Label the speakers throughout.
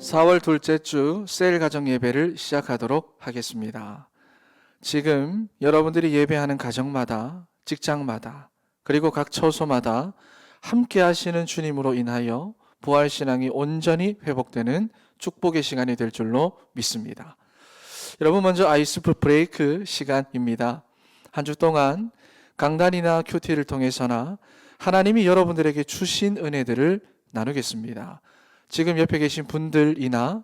Speaker 1: 4월 둘째 주 셀 가정 예배를 시작하도록 하겠습니다. 지금 여러분들이 예배하는 가정마다, 직장마다, 그리고 각 처소마다 함께 하시는 주님으로 인하여 부활신앙이 온전히 회복되는 축복의 시간이 될 줄로 믿습니다. 여러분, 먼저 아이스 브레이크 시간입니다. 한 주 동안 강단이나 큐티를 통해서나 하나님이 여러분들에게 주신 은혜들을 나누겠습니다. 지금 옆에 계신 분들이나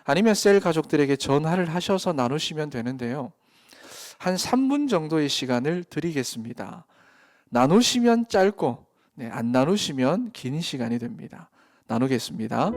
Speaker 1: 아니면 셀 가족들에게 전화를 하셔서 나누시면 되는데요. 한 3분 정도의 시간을 드리겠습니다. 나누시면 짧고, 안 나누시면 긴 시간이 됩니다. 나누겠습니다.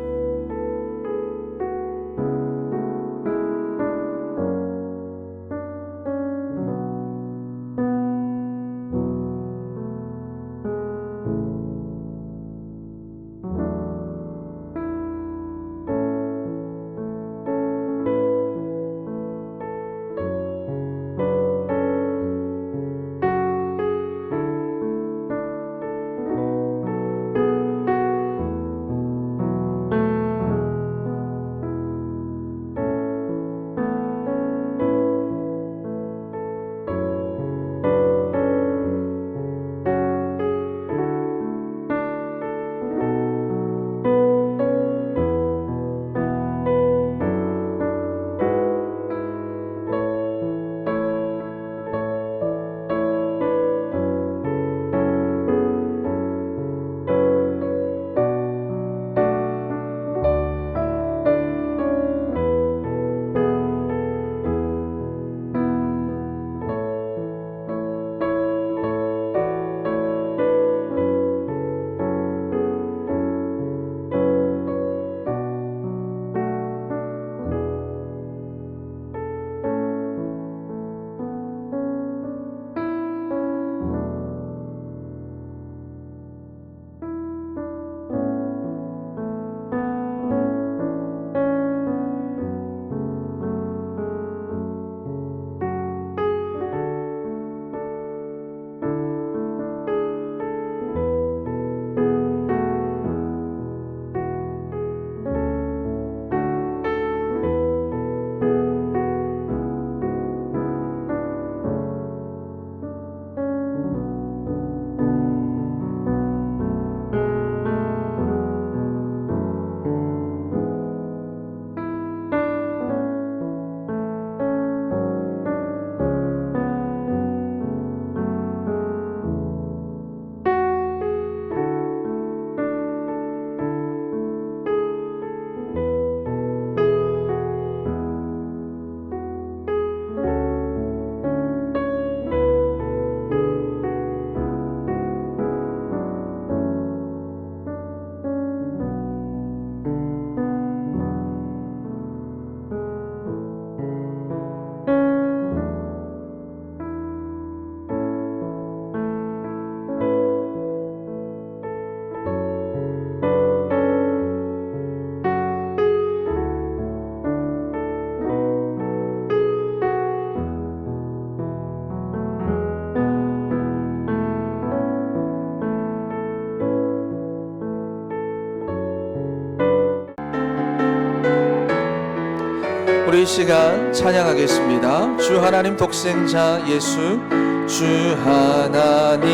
Speaker 1: 우리 이 시간 찬양하겠습니다. 주 하나님 독생자 예수, 주 하나님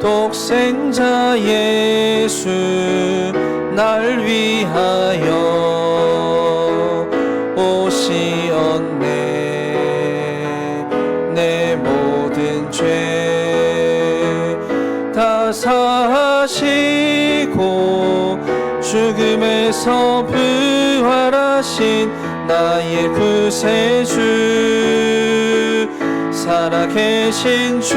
Speaker 1: 독생자 예수, 날 위하여 오시었네. 내 모든 죄 다 사하시고 죽음에서 부활하신 나의 구세주, 살아계신 주,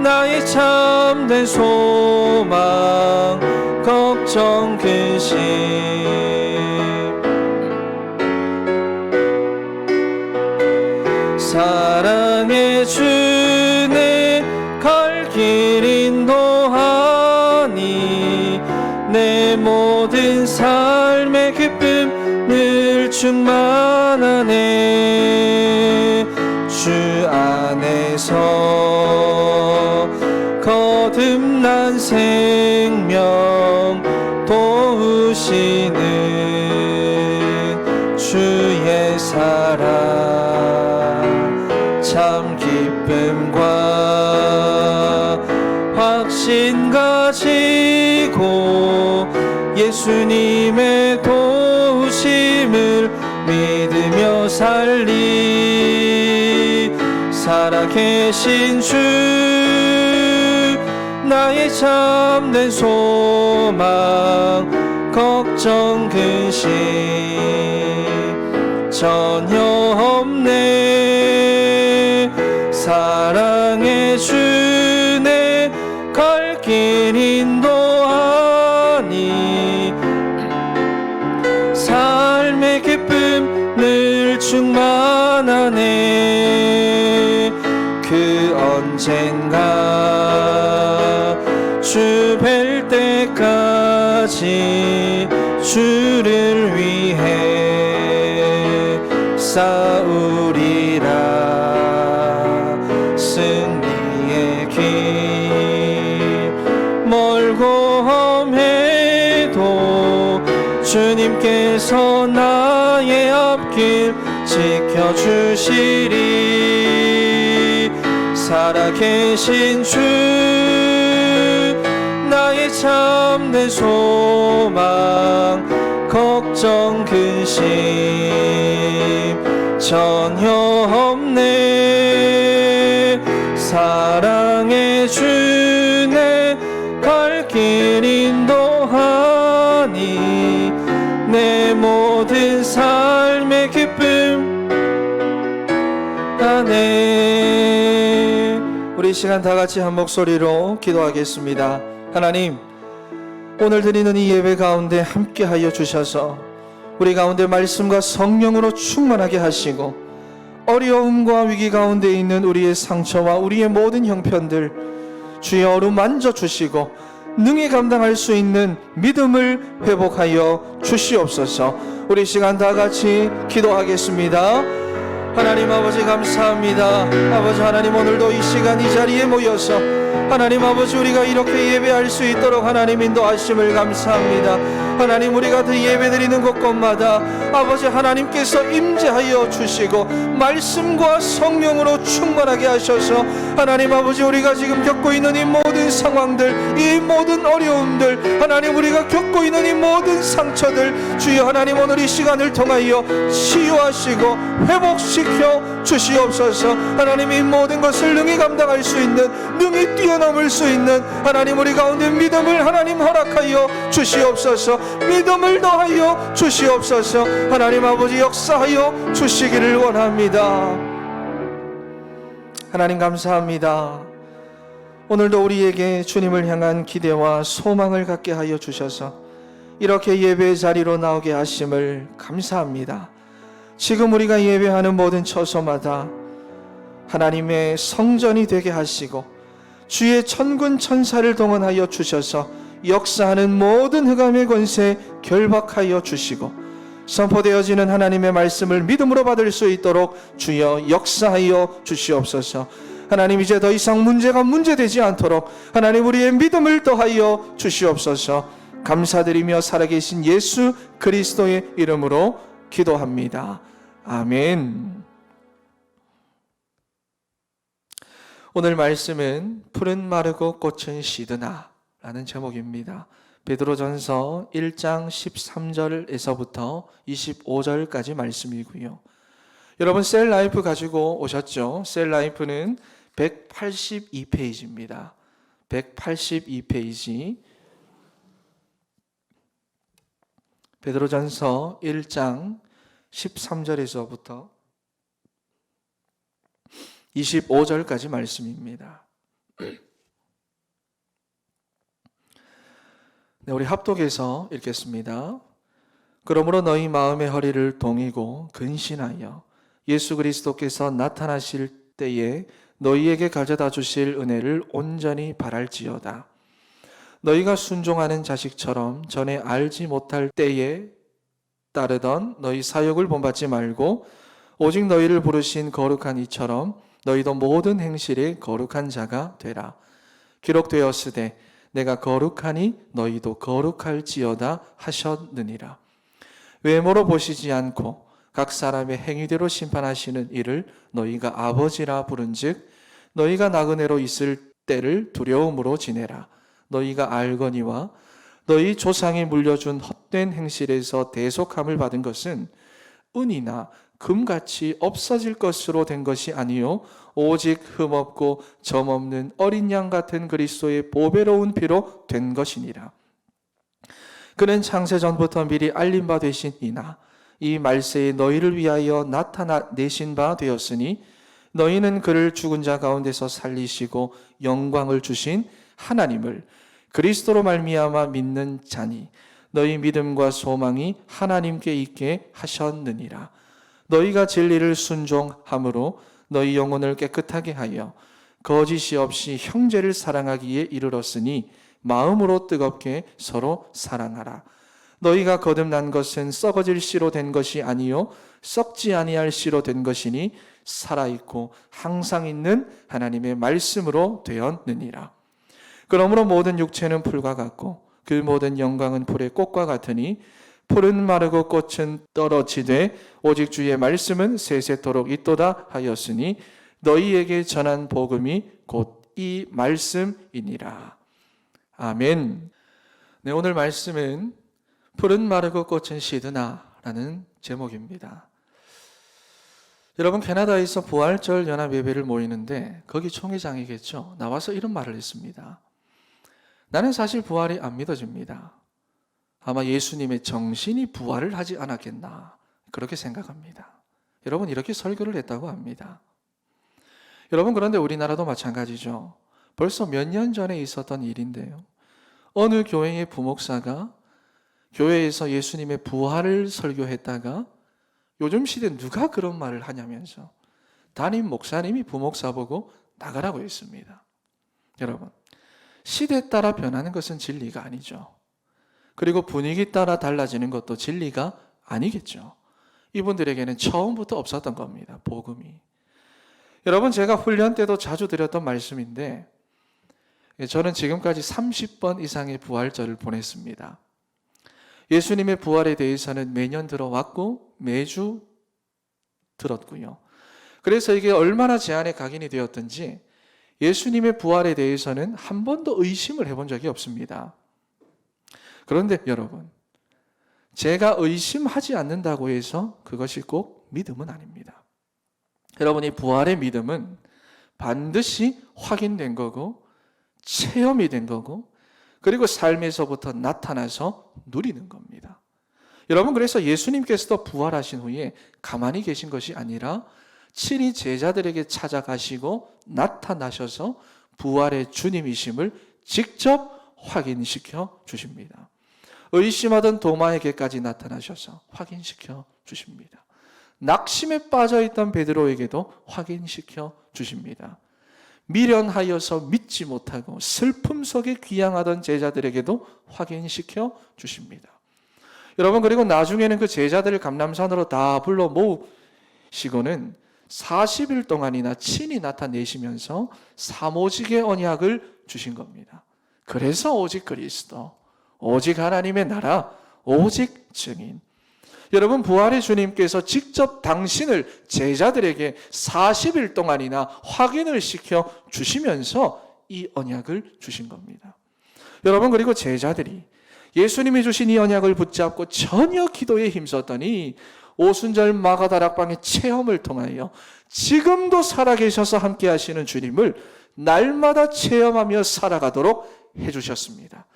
Speaker 1: 나의 참된 소망, 걱정 근심. 사랑의 주내 갈 길 인도하니 내 모든 삶의 기쁨 늘 충만하네. 주 안에서 거듭난 생명 하시는 주의 사랑 참 기쁨과 확신 가지고 예수님의 도우심을 믿으며 살리 살아계신 주 나의 참된 소망 걱정 근심 전혀 없네 사랑의 주내 갈 길 인도하니 삶의 기쁨 늘 충만하네 그 언젠가 주 뵐 때까지 주를 위해 싸우리라 승리의 길 멀고 험해도 주님께서 나의 앞길 지켜주시리 살아계신 주 나의 참된 소망 걱정 근심 전혀 없네 사랑의 주내 갈 길 인도하니 내 모든 삶의 기쁨 안에 우리 시간 다 같이 한 목소리로 기도하겠습니다. 하나님, 오늘 드리는 이 예배 가운데 함께하여 주셔서 우리 가운데 말씀과 성령으로 충만하게 하시고 어려움과 위기 가운데 있는 우리의 상처와 우리의 모든 형편들 주여 어루만져 주시고 능히 감당할 수 있는 믿음을 회복하여 주시옵소서. 우리 시간 다 같이 기도하겠습니다. 하나님 아버지 감사합니다. 아버지 하나님 오늘도 이 시간 이 자리에 모여서 하나님 아버지 우리가 이렇게 예배할 수 있도록 하나님 인도하심을 감사합니다. 하나님 우리가 그 예배드리는 곳곳마다 아버지 하나님께서 임재하여 주시고 말씀과 성령으로 충만하게 하셔서 하나님 아버지 우리가 지금 겪고 있는 이 모든 상황들 이 모든 어려움들 하나님 우리가 겪고 있는 이 모든 상처들 주여 하나님 오늘 이 시간을 통하여 치유하시고 회복시켜 주시옵소서. 하나님 이 모든 것을 능히 감당할 수 있는 능히 뛰어넘을 수 있는 하나님 우리 가운데 믿음을 하나님 허락하여 주시옵소서. 믿음을 더하여 주시옵소서. 하나님 아버지 역사하여 주시기를 원합니다. 하나님 감사합니다. 오늘도 우리에게 주님을 향한 기대와 소망을 갖게 하여 주셔서 이렇게 예배의 자리로 나오게 하심을 감사합니다. 지금 우리가 예배하는 모든 처소마다 하나님의 성전이 되게 하시고 주의 천군 천사를 동원하여 주셔서 역사하는 모든 흑암의 권세 결박하여 주시고 선포되어지는 하나님의 말씀을 믿음으로 받을 수 있도록 주여 역사하여 주시옵소서. 하나님 이제 더 이상 문제가 문제되지 않도록 하나님 우리의 믿음을 더하여 주시옵소서. 감사드리며 살아계신 예수 그리스도의 이름으로 기도합니다. 아멘. 오늘 말씀은 푸른 마르고 꽃은 시드나 라는 제목입니다. 베드로전서 1장 13절에서부터 25절까지 말씀이고요. 여러분 셀라이프 가지고 오셨죠? 셀라이프는 182페이지입니다. 182페이지 베드로전서 1장 13절에서부터 25절까지 말씀입니다. 네, 우리 합독해서 읽겠습니다. 그러므로 너희 마음의 허리를 동이고 근신하여 예수 그리스도께서 나타나실 때에 너희에게 가져다 주실 은혜를 온전히 바랄지어다. 너희가 순종하는 자식처럼 전에 알지 못할 때에 따르던 너희 사욕을 본받지 말고 오직 너희를 부르신 거룩한 이처럼 너희도 모든 행실에 거룩한 자가 되라. 기록되었으되 내가 거룩하니 너희도 거룩할지어다 하셨느니라. 외모로 보시지 않고 각 사람의 행위대로 심판하시는 이를 너희가 아버지라 부른즉 너희가 나그네로 있을 때를 두려움으로 지내라. 너희가 알거니와 너희 조상이 물려준 헛된 행실에서 대속함을 받은 것은 은이나 금같이 없어질 것으로 된 것이 아니요 오직 흠없고 점없는 어린 양 같은 그리스도의 보배로운 피로 된 것이니라. 그는 창세 전부터 미리 알린 바 되신 이나 이 말세에 너희를 위하여 나타내신 바 되었으니 너희는 그를 죽은 자 가운데서 살리시고 영광을 주신 하나님을 그리스도로 말미암아 믿는 자니 너희 믿음과 소망이 하나님께 있게 하셨느니라. 너희가 진리를 순종함으로 너희 영혼을 깨끗하게 하여 거짓이 없이 형제를 사랑하기에 이르렀으니 마음으로 뜨겁게 서로 사랑하라. 너희가 거듭난 것은 썩어질 씨로 된 것이 아니요 썩지 아니할 씨로 된 것이니 살아있고 항상 있는 하나님의 말씀으로 되었느니라. 그러므로 모든 육체는 풀과 같고 그 모든 영광은 풀의 꽃과 같으니 풀은 마르고 꽃은 떨어지되 오직 주의 말씀은 세세토록 있도다 하였으니 너희에게 전한 복음이 곧 이 말씀이니라. 아멘. 네, 오늘 말씀은 풀은 마르고 꽃은 시드나 라는 제목입니다. 여러분, 캐나다에서 부활절 연합 예배를 모이는데 거기 총회장이겠죠. 나와서 이런 말을 했습니다. 나는 사실 부활이 안 믿어집니다. 아마 예수님의 정신이 부활을 하지 않았겠나 그렇게 생각합니다. 여러분, 이렇게 설교를 했다고 합니다. 여러분, 그런데 우리나라도 마찬가지죠. 벌써 몇 년 전에 있었던 일인데요. 어느 교회의 부목사가 교회에서 예수님의 부활을 설교했다가 요즘 시대에 누가 그런 말을 하냐면서 담임 목사님이 부목사 보고 나가라고 했습니다. 여러분, 시대에 따라 변하는 것은 진리가 아니죠. 그리고 분위기 따라 달라지는 것도 진리가 아니겠죠. 이분들에게는 처음부터 없었던 겁니다. 복음이. 여러분, 제가 훈련 때도 자주 드렸던 말씀인데 저는 지금까지 30번 이상의 부활절을 보냈습니다. 예수님의 부활에 대해서는 매년 들어왔고 매주 들었고요. 그래서 이게 얼마나 제 안에 각인이 되었든지 예수님의 부활에 대해서는 한 번도 의심을 해본 적이 없습니다. 그런데 여러분, 제가 의심하지 않는다고 해서 그것이 꼭 믿음은 아닙니다. 여러분이 부활의 믿음은 반드시 확인된 거고 체험이 된 거고 그리고 삶에서부터 나타나서 누리는 겁니다. 여러분, 그래서 예수님께서도 부활하신 후에 가만히 계신 것이 아니라 친히 제자들에게 찾아가시고 나타나셔서 부활의 주님이심을 직접 확인시켜 주십니다. 의심하던 도마에게까지 나타나셔서 확인시켜 주십니다. 낙심에 빠져있던 베드로에게도 확인시켜 주십니다. 미련하여서 믿지 못하고 슬픔 속에 귀향하던 제자들에게도 확인시켜 주십니다. 여러분, 그리고 나중에는 그 제자들을 감람산으로 다 불러 모으시고는 40일 동안이나 친히 나타내시면서 사모직의 언약을 주신 겁니다. 그래서 오직 그리스도, 오직 하나님의 나라, 오직 증인. 여러분, 부활의 주님께서 직접 당신을 제자들에게 40일 동안이나 확인을 시켜 주시면서 이 언약을 주신 겁니다. 여러분, 그리고 제자들이 예수님이 주신 이 언약을 붙잡고 전혀 기도에 힘썼더니 오순절 마가다락방의 체험을 통하여 지금도 살아계셔서 함께 하시는 주님을 날마다 체험하며 살아가도록 해주셨습니다.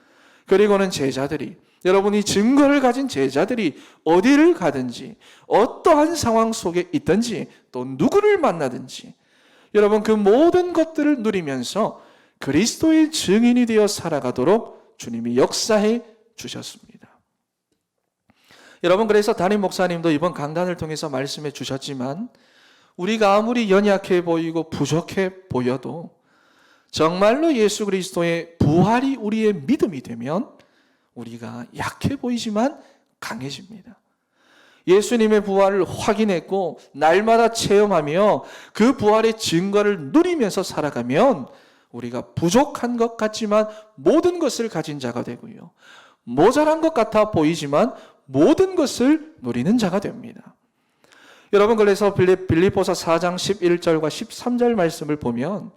Speaker 1: 그리고는 제자들이, 여러분이 증거를 가진 제자들이 어디를 가든지 어떠한 상황 속에 있든지 또 누구를 만나든지 여러분 그 모든 것들을 누리면서 그리스도의 증인이 되어 살아가도록 주님이 역사해 주셨습니다. 여러분, 그래서 담임 목사님도 이번 강단을 통해서 말씀해 주셨지만 우리가 아무리 연약해 보이고 부족해 보여도 정말로 예수 그리스도의 부활이 우리의 믿음이 되면 우리가 약해 보이지만 강해집니다. 예수님의 부활을 확인했고 날마다 체험하며 그 부활의 증거를 누리면서 살아가면 우리가 부족한 것 같지만 모든 것을 가진 자가 되고요. 모자란 것 같아 보이지만 모든 것을 누리는 자가 됩니다. 여러분, 그래서 빌립보서 4장 11절과 13절 말씀을 보면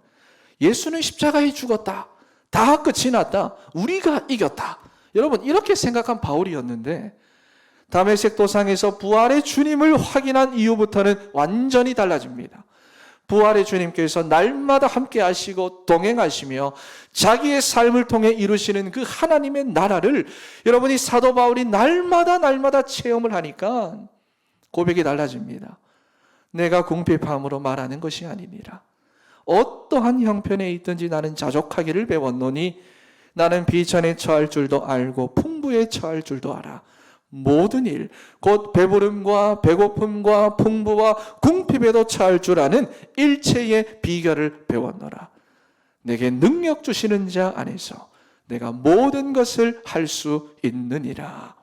Speaker 1: 예수는 십자가에 죽었다. 다 끝이 났다. 우리가 이겼다. 여러분, 이렇게 생각한 바울이었는데 다메섹 도상에서 부활의 주님을 확인한 이후부터는 완전히 달라집니다. 부활의 주님께서 날마다 함께 하시고 동행하시며 자기의 삶을 통해 이루시는 그 하나님의 나라를 여러분이 사도 바울이 날마다 체험을 하니까 고백이 달라집니다. 내가 궁핍함으로 말하는 것이 아니니라. 어떠한 형편에 있든지 나는 자족하기를 배웠노니 나는 비천에 처할 줄도 알고 풍부에 처할 줄도 알아. 모든 일, 곧 배부름과 배고픔과 풍부와 궁핍에도 처할 줄 아는 일체의 비결을 배웠노라. 내게 능력 주시는 자 안에서 내가 모든 것을 할 수 있느니라.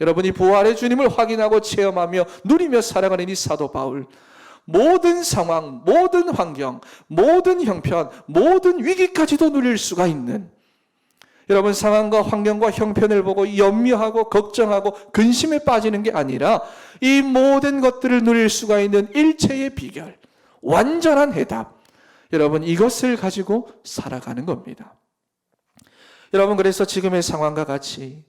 Speaker 1: 여러분이 부활의 주님을 확인하고 체험하며 누리며 살아가는 이 사도 바울, 모든 상황, 모든 환경, 모든 형편, 모든 위기까지도 누릴 수가 있는, 여러분 상황과 환경과 형편을 보고 염려하고 걱정하고 근심에 빠지는 게 아니라 이 모든 것들을 누릴 수가 있는 일체의 비결, 완전한 해답, 여러분 이것을 가지고 살아가는 겁니다. 여러분, 그래서 지금의 상황과 같이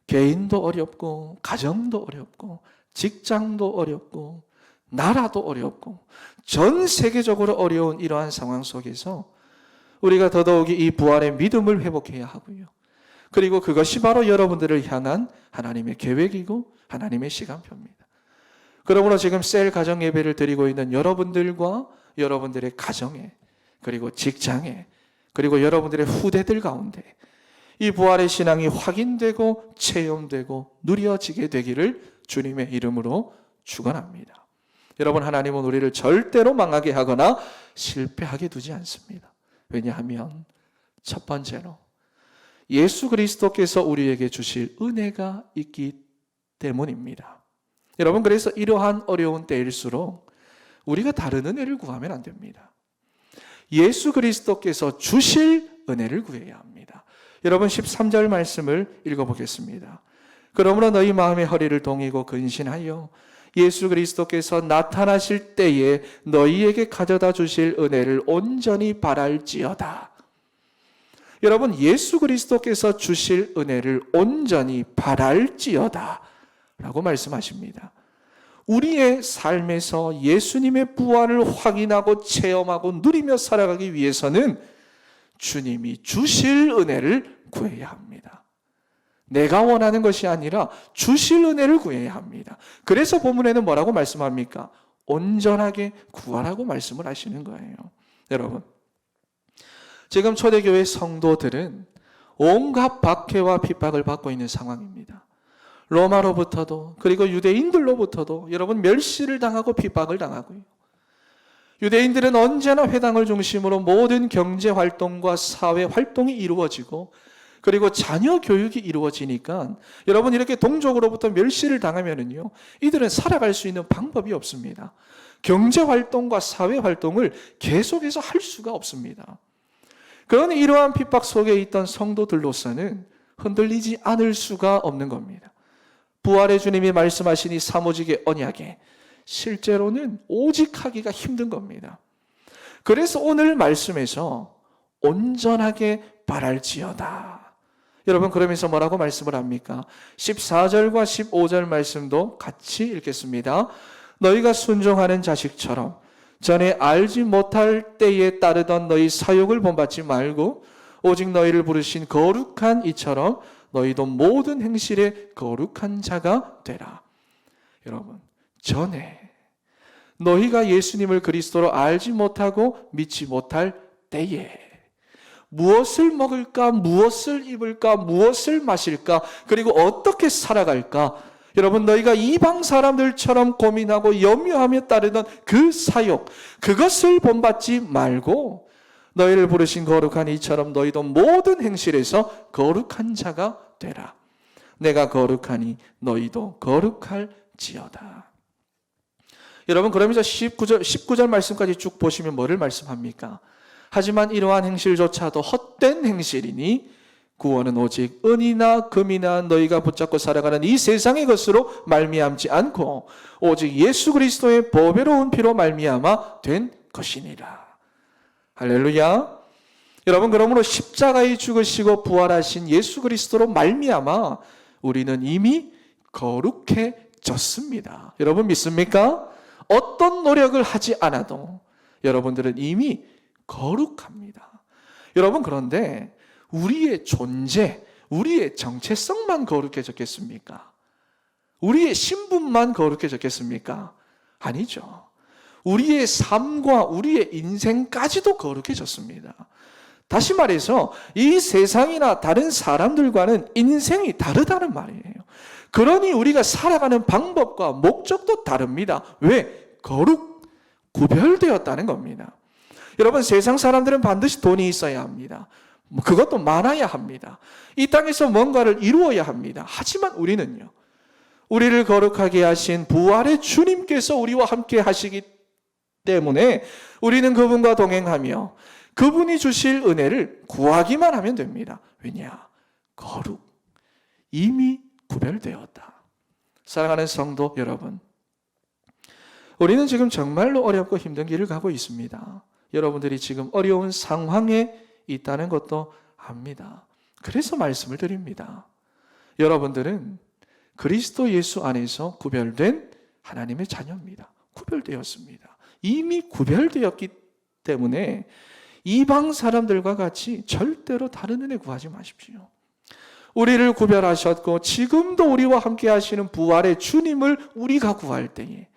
Speaker 1: 개인도 어렵고 가정도 어렵고 직장도 어렵고 나라도 어렵고 전 세계적으로 어려운 이러한 상황 속에서 우리가 더더욱이 이 부활의 믿음을 회복해야 하고요. 그리고 그것이 바로 여러분들을 향한 하나님의 계획이고 하나님의 시간표입니다. 그러므로 지금 셀 가정 예배를 드리고 있는 여러분들과 여러분들의 가정에, 그리고 직장에, 그리고 여러분들의 후대들 가운데 이 부활의 신앙이 확인되고 체험되고 누려지게 되기를 주님의 이름으로 축원합니다. 여러분, 하나님은 우리를 절대로 망하게 하거나 실패하게 두지 않습니다. 왜냐하면 첫 번째로 예수 그리스도께서 우리에게 주실 은혜가 있기 때문입니다. 여러분, 그래서 이러한 어려운 때일수록 우리가 다른 은혜를 구하면 안 됩니다. 예수 그리스도께서 주실 은혜를 구해야 합니다. 여러분, 13절 말씀을 읽어보겠습니다. 그러므로 너희 마음의 허리를 동이고 근신하여 예수 그리스도께서 나타나실 때에 너희에게 가져다 주실 은혜를 온전히 바랄지어다. 여러분, 예수 그리스도께서 주실 은혜를 온전히 바랄지어다 라고 말씀하십니다. 우리의 삶에서 예수님의 부활을 확인하고 체험하고 누리며 살아가기 위해서는 주님이 주실 은혜를 구해야 합니다. 내가 원하는 것이 아니라 주실 은혜를 구해야 합니다. 그래서 본문에는 뭐라고 말씀합니까? 온전하게 구하라고 말씀을 하시는 거예요. 여러분, 지금 초대교회 성도들은 온갖 박해와 핍박을 받고 있는 상황입니다. 로마로부터도, 그리고 유대인들로부터도 여러분 멸시를 당하고 핍박을 당하고요. 유대인들은 언제나 회당을 중심으로 모든 경제활동과 사회활동이 이루어지고, 그리고 자녀 교육이 이루어지니까 여러분 이렇게 동족으로부터 멸시를 당하면은요, 이들은 살아갈 수 있는 방법이 없습니다. 경제활동과 사회활동을 계속해서 할 수가 없습니다. 그런 이러한 핍박 속에 있던 성도들로서는 흔들리지 않을 수가 없는 겁니다. 부활의 주님이 말씀하신 이 사모직의 언약에 실제로는 오직 하기가 힘든 겁니다. 그래서 오늘 말씀에서 온전하게 바랄지어다. 여러분, 그러면서 뭐라고 말씀을 합니까? 14절과 15절 말씀도 같이 읽겠습니다. 너희가 순종하는 자식처럼 전에 알지 못할 때에 따르던 너희 사욕을 본받지 말고 오직 너희를 부르신 거룩한 이처럼 너희도 모든 행실에 거룩한 자가 되라. 여러분, 전에 너희가 예수님을 그리스도로 알지 못하고 믿지 못할 때에 무엇을 먹을까, 무엇을 입을까, 무엇을 마실까, 그리고 어떻게 살아갈까, 여러분 너희가 이방 사람들처럼 고민하고 염려하며 따르던 그 사욕, 그것을 본받지 말고 너희를 부르신 거룩한 이처럼 너희도 모든 행실에서 거룩한 자가 되라. 내가 거룩하니 너희도 거룩할지어다. 여러분, 그러면서 19절 말씀까지 쭉 보시면 뭐를 말씀합니까? 하지만 이러한 행실조차도 헛된 행실이니 구원은 오직 은이나 금이나 너희가 붙잡고 살아가는 이 세상의 것으로 말미암지 않고 오직 예수 그리스도의 보배로운 피로 말미암아 된 것이니라. 할렐루야. 여러분, 그러므로 십자가에 죽으시고 부활하신 예수 그리스도로 말미암아 우리는 이미 거룩해졌습니다. 여러분 믿습니까? 어떤 노력을 하지 않아도 여러분들은 이미 거룩합니다. 여러분, 그런데 우리의 존재, 우리의 정체성만 거룩해졌겠습니까? 우리의 신분만 거룩해졌겠습니까? 아니죠. 우리의 삶과 우리의 인생까지도 거룩해졌습니다. 다시 말해서 이 세상이나 다른 사람들과는 인생이 다르다는 말이에요. 그러니 우리가 살아가는 방법과 목적도 다릅니다. 왜? 구별되었다는 겁니다. 여러분, 세상 사람들은 반드시 돈이 있어야 합니다. 그것도 많아야 합니다. 이 땅에서 뭔가를 이루어야 합니다. 하지만 우리는요, 우리를 거룩하게 하신 부활의 주님께서 우리와 함께 하시기 때문에 우리는 그분과 동행하며 그분이 주실 은혜를 구하기만 하면 됩니다. 왜냐? 거룩. 이미 구별되었다. 사랑하는 성도 여러분, 우리는 지금 정말로 어렵고 힘든 길을 가고 있습니다. 여러분들이 지금 어려운 상황에 있다는 것도 압니다. 그래서 말씀을 드립니다. 여러분들은 그리스도 예수 안에서 구별된 하나님의 자녀입니다. 구별되었습니다. 이미 구별되었기 때문에 이방 사람들과 같이 절대로 다른 은혜 구하지 마십시오. 우리를 구별하셨고 지금도 우리와 함께 하시는 부활의 주님을 우리가 구할 때에,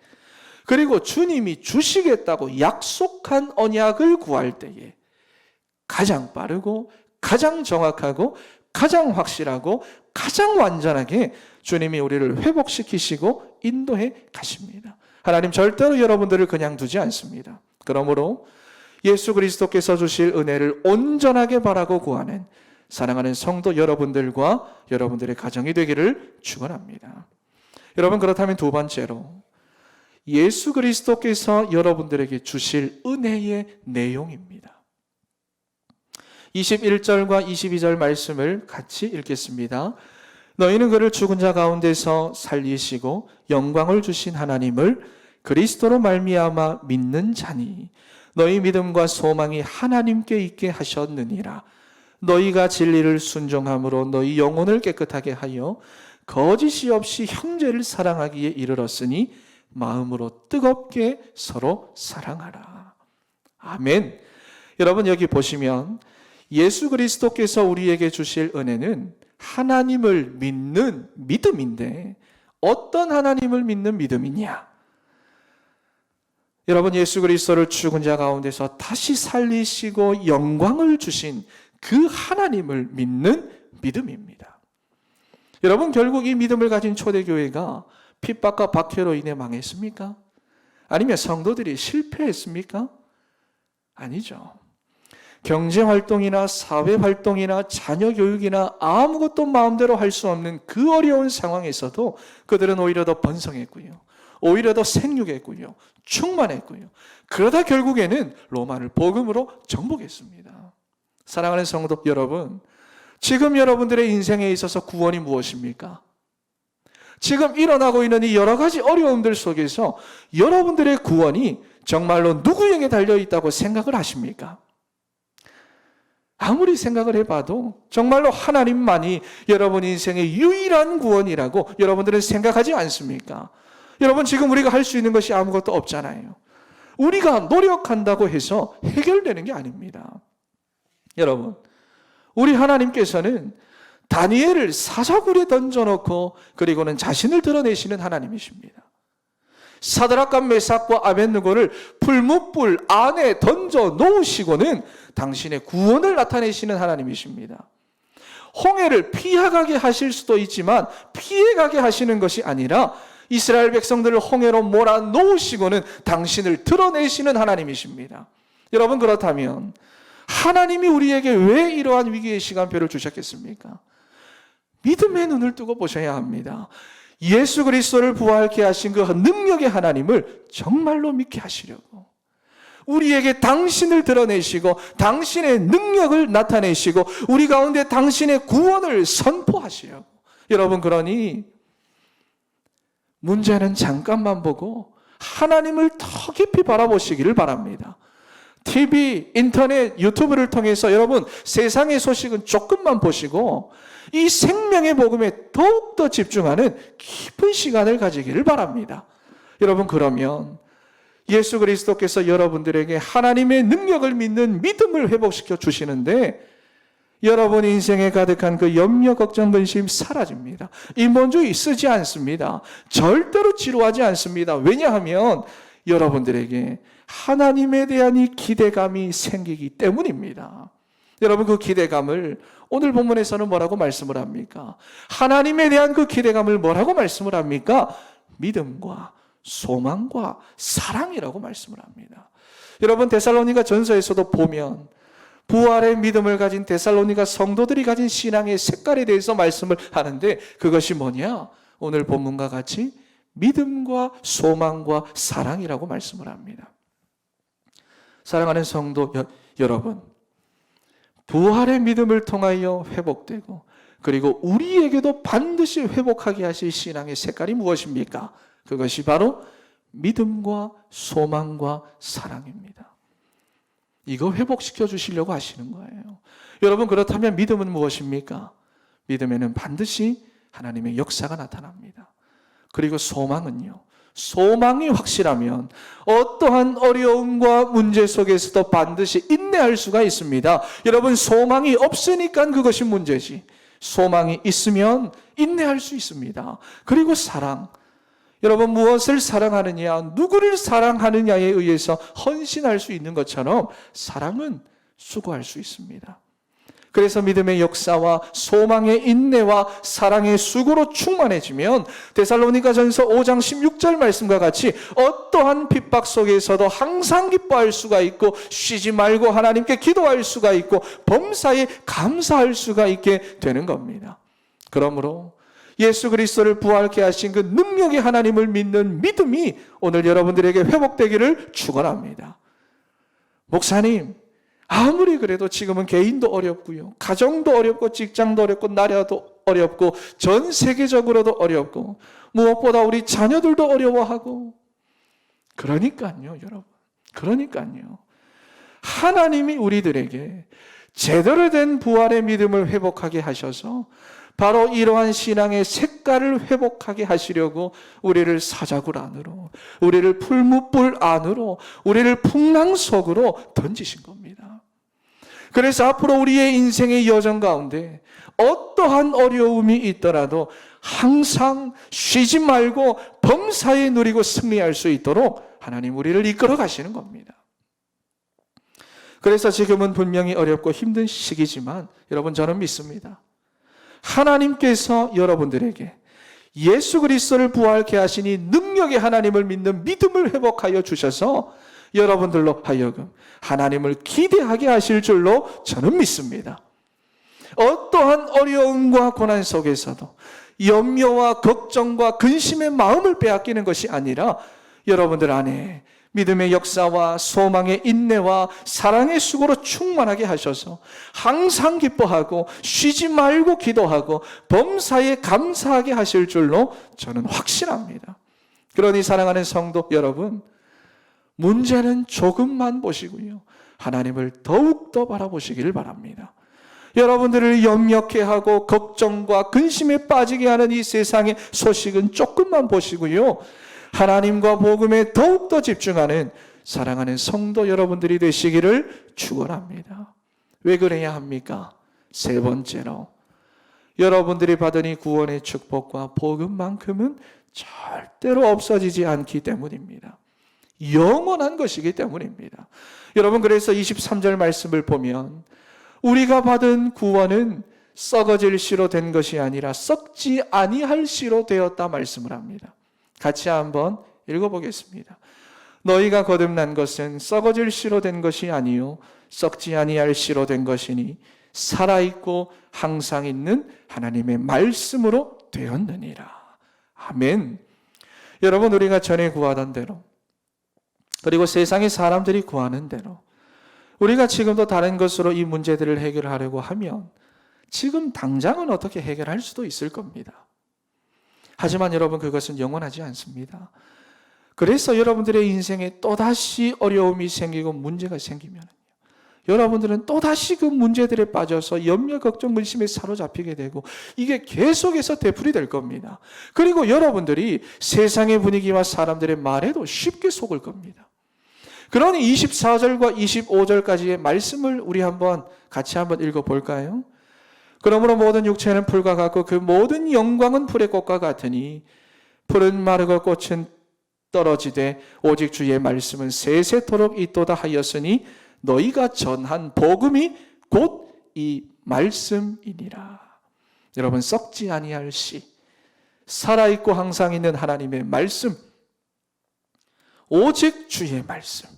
Speaker 1: 그리고 주님이 주시겠다고 약속한 언약을 구할 때에 가장 빠르고 가장 정확하고 가장 확실하고 가장 완전하게 주님이 우리를 회복시키시고 인도해 가십니다. 하나님 절대로 여러분들을 그냥 두지 않습니다. 그러므로 예수 그리스도께서 주실 은혜를 온전하게 바라고 구하는 사랑하는 성도 여러분들과 여러분들의 가정이 되기를 축원합니다. 여러분, 그렇다면 두 번째로 예수 그리스도께서 여러분들에게 주실 은혜의 내용입니다. 21절과 22절 말씀을 같이 읽겠습니다. 너희는 그를 죽은 자 가운데서 살리시고 영광을 주신 하나님을 그리스도로 말미암아 믿는 자니 너희 믿음과 소망이 하나님께 있게 하셨느니라. 너희가 진리를 순종함으로 너희 영혼을 깨끗하게 하여 거짓이 없이 형제를 사랑하기에 이르렀으니 마음으로 뜨겁게 서로 사랑하라. 아멘. 여러분, 여기 보시면 예수 그리스도께서 우리에게 주실 은혜는 하나님을 믿는 믿음인데, 어떤 하나님을 믿는 믿음이냐? 여러분, 예수 그리스도를 죽은 자 가운데서 다시 살리시고 영광을 주신 그 하나님을 믿는 믿음입니다. 여러분, 결국 이 믿음을 가진 초대교회가 핍박과 박해로 인해 망했습니까? 아니면 성도들이 실패했습니까? 아니죠. 경제활동이나 사회활동이나 자녀교육이나 아무것도 마음대로 할 수 없는 그 어려운 상황에서도 그들은 오히려 더 번성했고요, 오히려 더 생육했고요, 충만했고요. 그러다 결국에는 로마를 복음으로 정복했습니다. 사랑하는 성도 여러분, 지금 여러분들의 인생에 있어서 구원이 무엇입니까? 지금 일어나고 있는 이 여러 가지 어려움들 속에서 여러분들의 구원이 정말로 누구에게 달려있다고 생각을 하십니까? 아무리 생각을 해봐도 정말로 하나님만이 여러분 인생의 유일한 구원이라고 여러분들은 생각하지 않습니까? 여러분, 지금 우리가 할 수 있는 것이 아무것도 없잖아요. 우리가 노력한다고 해서 해결되는 게 아닙니다. 여러분, 우리 하나님께서는 다니엘을 사자굴에 던져놓고 그리고는 자신을 드러내시는 하나님이십니다. 사드락과 메삭과 아벳느고를 풀무불 안에 던져 놓으시고는 당신의 구원을 나타내시는 하나님이십니다. 홍해를 피해가게 하실 수도 있지만 피해가게 하시는 것이 아니라 이스라엘 백성들을 홍해로 몰아놓으시고는 당신을 드러내시는 하나님이십니다. 여러분, 그렇다면 하나님이 우리에게 왜 이러한 위기의 시간표를 주셨겠습니까? 믿음의 눈을 뜨고 보셔야 합니다. 예수 그리스도를 부활케 하신 그 능력의 하나님을 정말로 믿게 하시려고, 우리에게 당신을 드러내시고 당신의 능력을 나타내시고 우리 가운데 당신의 구원을 선포하시려고. 여러분, 그러니 문제는 잠깐만 보고 하나님을 더 깊이 바라보시기를 바랍니다. TV, 인터넷, 유튜브를 통해서 여러분 세상의 소식은 조금만 보시고 이 생명의 복음에 더욱더 집중하는 깊은 시간을 가지기를 바랍니다. 여러분, 그러면 예수 그리스도께서 여러분들에게 하나님의 능력을 믿는 믿음을 회복시켜 주시는데 여러분 인생에 가득한 그 염려, 걱정, 근심 사라집니다. 인본주의 쓰지 않습니다. 절대로 지루하지 않습니다. 왜냐하면 여러분들에게 하나님에 대한 이 기대감이 생기기 때문입니다. 여러분, 그 기대감을 오늘 본문에서는 뭐라고 말씀을 합니까? 하나님에 대한 그 기대감을 뭐라고 말씀을 합니까? 믿음과 소망과 사랑이라고 말씀을 합니다. 여러분, 데살로니가 전서에서도 보면 부활의 믿음을 가진 데살로니가 성도들이 가진 신앙의 색깔에 대해서 말씀을 하는데 그것이 뭐냐? 오늘 본문과 같이 믿음과 소망과 사랑이라고 말씀을 합니다. 사랑하는 성도 여러분, 부활의 믿음을 통하여 회복되고 그리고 우리에게도 반드시 회복하게 하실 신앙의 색깔이 무엇입니까? 그것이 바로 믿음과 소망과 사랑입니다. 이거 회복시켜 주시려고 하시는 거예요. 여러분, 그렇다면 믿음은 무엇입니까? 믿음에는 반드시 하나님의 역사가 나타납니다. 그리고 소망은요, 소망이 확실하면 어떠한 어려움과 문제 속에서도 반드시 인내할 수가 있습니다. 여러분, 소망이 없으니까 그것이 문제지 소망이 있으면 인내할 수 있습니다. 그리고 사랑, 여러분, 무엇을 사랑하느냐, 누구를 사랑하느냐에 의해서 헌신할 수 있는 것처럼 사랑은 수고할 수 있습니다. 그래서 믿음의 역사와 소망의 인내와 사랑의 수고로 충만해지면 데살로니가전서 5장 16절 말씀과 같이 어떠한 핍박 속에서도 항상 기뻐할 수가 있고 쉬지 말고 하나님께 기도할 수가 있고 범사에 감사할 수가 있게 되는 겁니다. 그러므로 예수 그리스도를 부활케 하신 그 능력의 하나님을 믿는 믿음이 오늘 여러분들에게 회복되기를 축원합니다. 목사님, 아무리 그래도 지금은 개인도 어렵고요, 가정도 어렵고 직장도 어렵고 나라도 어렵고 전 세계적으로도 어렵고 무엇보다 우리 자녀들도 어려워하고, 그러니까요 여러분, 그러니까요 하나님이 우리들에게 제대로 된 부활의 믿음을 회복하게 하셔서 바로 이러한 신앙의 색깔을 회복하게 하시려고 우리를 사자굴 안으로, 우리를 풀무불 안으로, 우리를 풍랑 속으로 던지신 겁니다. 그래서 앞으로 우리의 인생의 여정 가운데 어떠한 어려움이 있더라도 항상 쉬지 말고 범사에 누리고 승리할 수 있도록 하나님 우리를 이끌어 가시는 겁니다. 그래서 지금은 분명히 어렵고 힘든 시기지만 여러분, 저는 믿습니다. 하나님께서 여러분들에게 예수 그리스도를 부활케 하시니 능력의 하나님을 믿는 믿음을 회복하여 주셔서 여러분들로 하여금 하나님을 기대하게 하실 줄로 저는 믿습니다. 어떠한 어려움과 고난 속에서도 염려와 걱정과 근심의 마음을 빼앗기는 것이 아니라 여러분들 안에 믿음의 역사와 소망의 인내와 사랑의 수고로 충만하게 하셔서 항상 기뻐하고 쉬지 말고 기도하고 범사에 감사하게 하실 줄로 저는 확신합니다. 그러니 사랑하는 성도 여러분, 문제는 조금만 보시고요, 하나님을 더욱더 바라보시기를 바랍니다. 여러분들을 염려케 하고 걱정과 근심에 빠지게 하는 이 세상의 소식은 조금만 보시고요, 하나님과 복음에 더욱더 집중하는 사랑하는 성도 여러분들이 되시기를 축원합니다. 왜 그래야 합니까? 세 번째로, 여러분들이 받은 이 구원의 축복과 복음만큼은 절대로 없어지지 않기 때문입니다. 영원한 것이기 때문입니다. 여러분, 그래서 23절 말씀을 보면 우리가 받은 구원은 썩어질 씨로 된 것이 아니라 썩지 아니할 씨로 되었다 말씀을 합니다. 같이 한번 읽어보겠습니다. 너희가 거듭난 것은 썩어질 씨로 된 것이 아니요 썩지 아니할 씨로 된 것이니 살아있고 항상 있는 하나님의 말씀으로 되었느니라. 아멘. 여러분, 우리가 전에 구하던 대로 그리고 세상의 사람들이 구하는 대로 우리가 지금도 다른 것으로 이 문제들을 해결하려고 하면 지금 당장은 어떻게 해결할 수도 있을 겁니다. 하지만 여러분, 그것은 영원하지 않습니다. 그래서 여러분들의 인생에 또다시 어려움이 생기고 문제가 생기면 여러분들은 또다시 그 문제들에 빠져서 염려, 걱정, 근심에 사로잡히게 되고 이게 계속해서 되풀이될 겁니다. 그리고 여러분들이 세상의 분위기와 사람들의 말에도 쉽게 속을 겁니다. 그러니 24절과 25절까지의 말씀을 우리 같이 한번 읽어볼까요? 그러므로 모든 육체는 풀과 같고 그 모든 영광은 풀의 꽃과 같으니 풀은 마르고 꽃은 떨어지되 오직 주의 말씀은 세세토록 있도다 하였으니 너희가 전한 복음이 곧 이 말씀이니라. 여러분, 썩지 아니할 씨, 살아있고 항상 있는 하나님의 말씀, 오직 주의 말씀,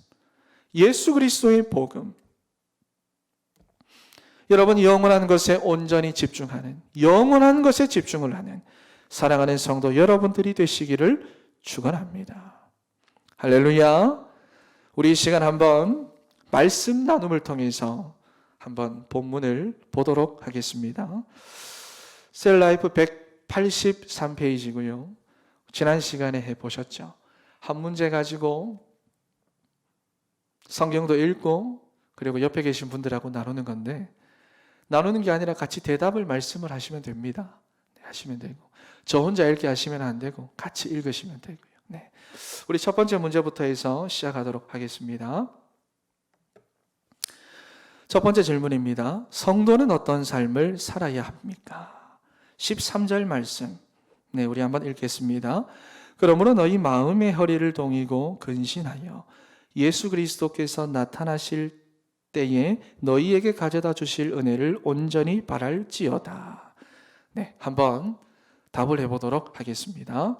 Speaker 1: 예수 그리스도의 복음, 여러분, 영원한 것에 온전히 집중하는, 영원한 것에 집중을 하는 사랑하는 성도 여러분들이 되시기를 축원합니다. 할렐루야. 우리 이 시간 한번 말씀 나눔을 통해서 한번 본문을 보도록 하겠습니다. 셀라이프 183페이지고요. 지난 시간에 해보셨죠? 한 문제 가지고 성경도 읽고 그리고 옆에 계신 분들하고 나누는 건데, 나누는 게 아니라 같이 대답을 말씀을 하시면 됩니다. 네, 하시면 되고, 저 혼자 읽게 하시면 안 되고 같이 읽으시면 되고요. 네. 우리 첫 번째 문제부터 해서 시작하도록 하겠습니다. 첫 번째 질문입니다. 성도는 어떤 삶을 살아야 합니까? 13절 말씀, 네, 우리 한번 읽겠습니다. 그러므로 너희 마음의 허리를 동이고 근신하여 예수 그리스도께서 나타나실 때에 너희에게 가져다 주실 은혜를 온전히 바랄지어다. 네, 한번 답을 해보도록 하겠습니다.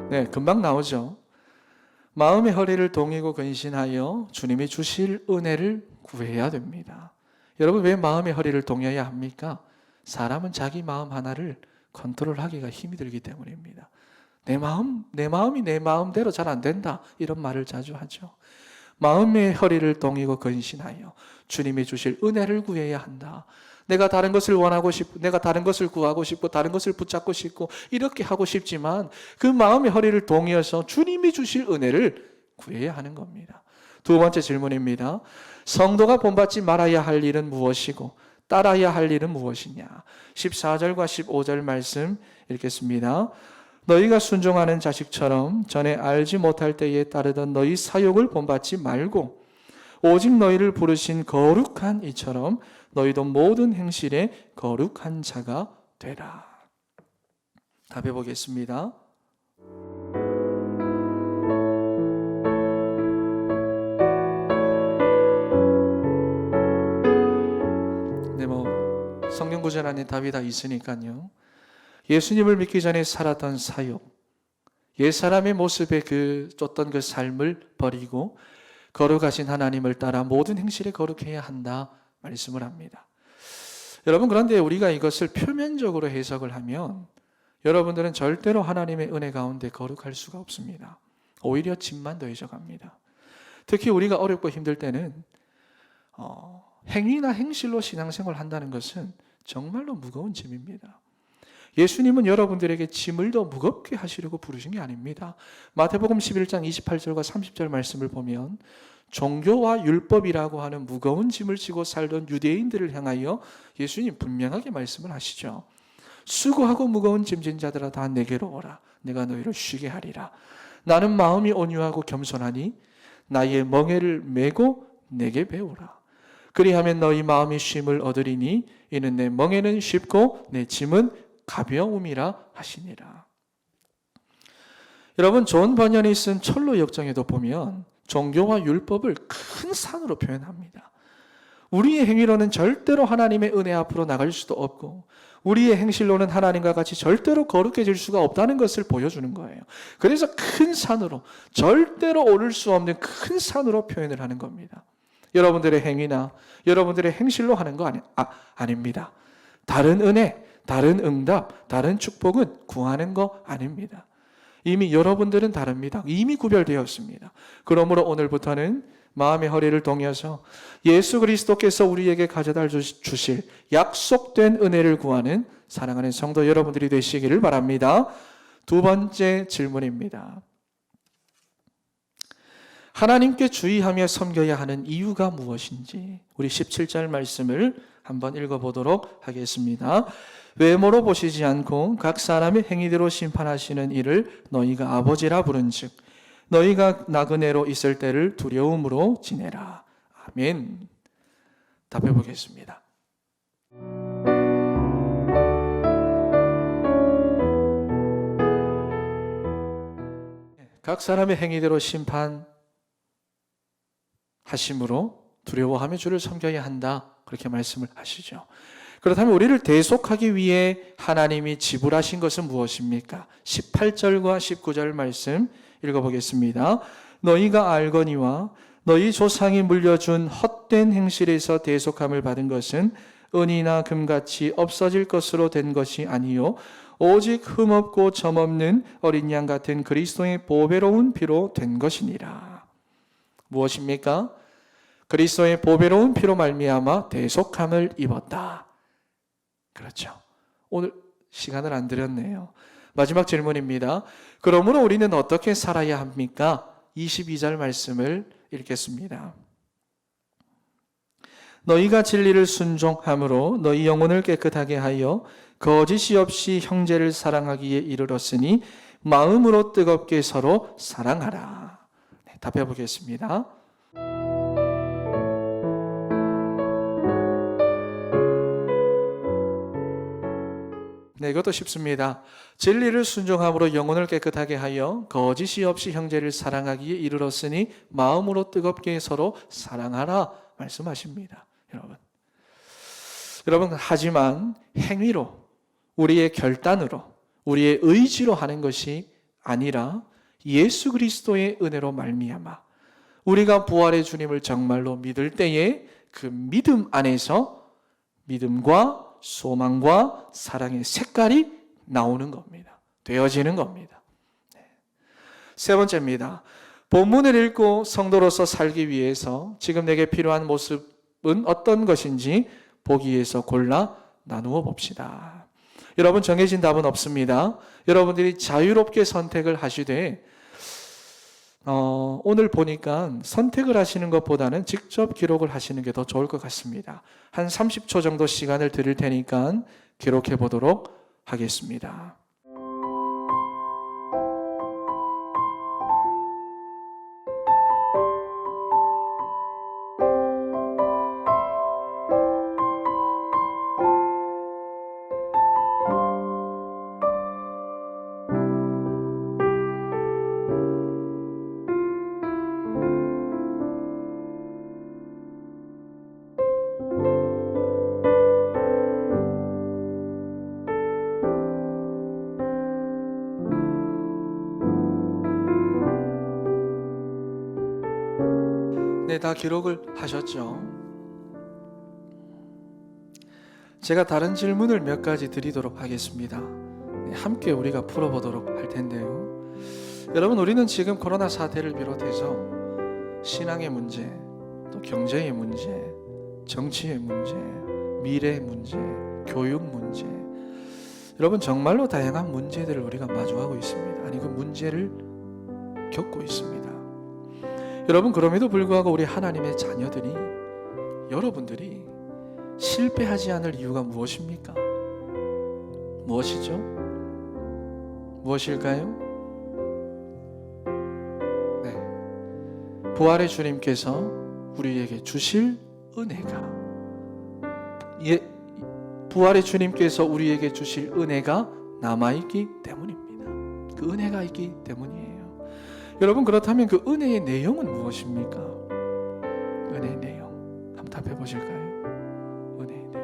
Speaker 1: 네, 금방 나오죠. 마음의 허리를 동이고 근신하여 주님이 주실 은혜를 구해야 됩니다. 여러분, 왜 마음의 허리를 동여야 합니까? 사람은 자기 마음 하나를 컨트롤하기가 힘이 들기 때문입니다. 내 마음이 내 마음대로 잘 안 된다, 이런 말을 자주 하죠. 마음의 허리를 동이고 근신하여 주님이 주실 은혜를 구해야 한다. 내가 다른 것을 원하고 싶고, 내가 다른 것을 구하고 싶고, 다른 것을 붙잡고 싶고, 이렇게 하고 싶지만 그 마음의 허리를 동여서 주님이 주실 은혜를 구해야 하는 겁니다. 두 번째 질문입니다. 성도가 본받지 말아야 할 일은 무엇이고 따라야 할 일은 무엇이냐? 14절과 15절 말씀 읽겠습니다. 너희가 순종하는 자식처럼 전에 알지 못할 때에 따르던 너희 사욕을 본받지 말고 오직 너희를 부르신 거룩한 이처럼 너희도 모든 행실에 거룩한 자가 되라. 답해 보겠습니다. 성경 구절 안에 답이 다 있으니까요. 예수님을 믿기 전에 살았던 사욕, 옛사람의 모습에 쫓던 그 삶을 버리고 거룩하신 하나님을 따라 모든 행실에 거룩해야 한다 말씀을 합니다. 여러분, 그런데 우리가 이것을 표면적으로 해석을 하면 여러분들은 절대로 하나님의 은혜 가운데 거룩할 수가 없습니다. 오히려 짐만 더해져 갑니다. 특히 우리가 어렵고 힘들 때는 행위나 행실로 신앙생활을 한다는 것은 정말로 무거운 짐입니다. 예수님은 여러분들에게 짐을 더 무겁게 하시려고 부르신 게 아닙니다. 마태복음 11장 28절과 30절 말씀을 보면 종교와 율법이라고 하는 무거운 짐을 지고 살던 유대인들을 향하여 예수님 분명하게 말씀을 하시죠. 수고하고 무거운 짐진 자들아 다 내게로 오라. 내가 너희를 쉬게 하리라. 나는 마음이 온유하고 겸손하니 나의 멍에를 메고 내게 배우라. 그리하면 너희 마음이 쉼을 얻으리니 이는 내 멍에는 쉽고 내 짐은 가벼움이라 하시니라. 여러분, 존 번연이 쓴 철로 역정에도 보면 종교와 율법을 큰 산으로 표현합니다. 우리의 행위로는 절대로 하나님의 은혜 앞으로 나갈 수도 없고 우리의 행실로는 하나님과 같이 절대로 거룩해질 수가 없다는 것을 보여주는 거예요. 그래서 큰 산으로, 절대로 오를 수 없는 큰 산으로 표현을 하는 겁니다. 여러분들의 행위나 여러분들의 행실로 하는 거 아닙니다. 다른 은혜, 다른 응답, 다른 축복은 구하는 거 아닙니다. 이미 여러분들은 다릅니다. 이미 구별되었습니다. 그러므로 오늘부터는 마음의 허리를 동여서 예수 그리스도께서 우리에게 가져다 주실 약속된 은혜를 구하는 사랑하는 성도 여러분들이 되시기를 바랍니다. 두 번째 질문입니다. 하나님께 주의하며 섬겨야 하는 이유가 무엇인지 우리 17절 말씀을 한번 읽어보도록 하겠습니다. 외모로 보시지 않고 각 사람의 행위대로 심판하시는 이를 너희가 아버지라 부른즉 너희가 나그네로 있을 때를 두려움으로 지내라. 아멘. 답해 보겠습니다. 각 사람의 행위대로 심판하심으로 두려워하며 주를 섬겨야 한다. 그렇게 말씀을 하시죠. 그렇다면 우리를 대속하기 위해 하나님이 지불하신 것은 무엇입니까? 18절과 19절 말씀 읽어보겠습니다. 너희가 알거니와 너희 조상이 물려준 헛된 행실에서 대속함을 받은 것은 은이나 금같이 없어질 것으로 된 것이 아니요 오직 흠없고 점없는 어린 양 같은 그리스도의 보배로운 피로 된 것이니라. 무엇입니까? 그리스도의 보배로운 피로 말미암아 대속함을 입었다. 그렇죠. 오늘 시간을 안 드렸네요. 마지막 질문입니다. 그러므로 우리는 어떻게 살아야 합니까? 22절 말씀을 읽겠습니다. 너희가 진리를 순종함으로 너희 영혼을 깨끗하게 하여 거짓이 없이 형제를 사랑하기에 이르렀으니 마음으로 뜨겁게 서로 사랑하라. 네, 답해 보겠습니다. 네, 이것도 쉽습니다. 진리를 순종함으로 영혼을 깨끗하게 하여 거짓이 없이 형제를 사랑하기에 이르렀으니 마음으로 뜨겁게 서로 사랑하라 말씀하십니다. 여러분, 하지만 행위로 우리의 결단으로 우리의 의지로 하는 것이 아니라 예수 그리스도의 은혜로 말미암아 우리가 부활의 주님을 정말로 믿을 때에 그 믿음 안에서 믿음과 소망과 사랑의 색깔이 나오는 겁니다. 되어지는 겁니다. 세 번째입니다. 본문을 읽고 성도로서 살기 위해서 지금 내게 필요한 모습은 어떤 것인지 보기에서 골라 나누어 봅시다. 여러분, 정해진 답은 없습니다. 여러분들이 자유롭게 선택을 하시되 오늘 보니까 선택을 하시는 것보다는 직접 기록을 하시는 게 더 좋을 것 같습니다. 한 30초 정도 시간을 드릴 테니까 기록해 보도록 하겠습니다. 네, 다 기록을 하셨죠? 제가 다른 질문을 몇 가지 드리도록 하겠습니다. 네, 함께 우리가 풀어보도록 할 텐데요. 여러분, 우리는 지금 코로나 사태를 비롯해서 신앙의 문제, 또 경제의 문제, 정치의 문제, 미래의 문제, 교육 문제, 여러분 정말로 다양한 문제들을 우리가 마주하고 있습니다. 아니, 그 문제를 겪고 있습니다. 여러분, 그럼에도 불구하고 우리 하나님의 자녀들이, 여러분들이 실패하지 않을 이유가 무엇입니까? 무엇이죠? 무엇일까요? 네, 부활의 주님께서 우리에게 주실 은혜가, 부활의 주님께서 우리에게 주실 은혜가 남아있기 때문입니다. 그 은혜가 있기 때문이에요. 여러분, 그렇다면 그 은혜의 내용은 무엇입니까? 은혜의 내용 한번 답해 보실까요? 은혜의 내용.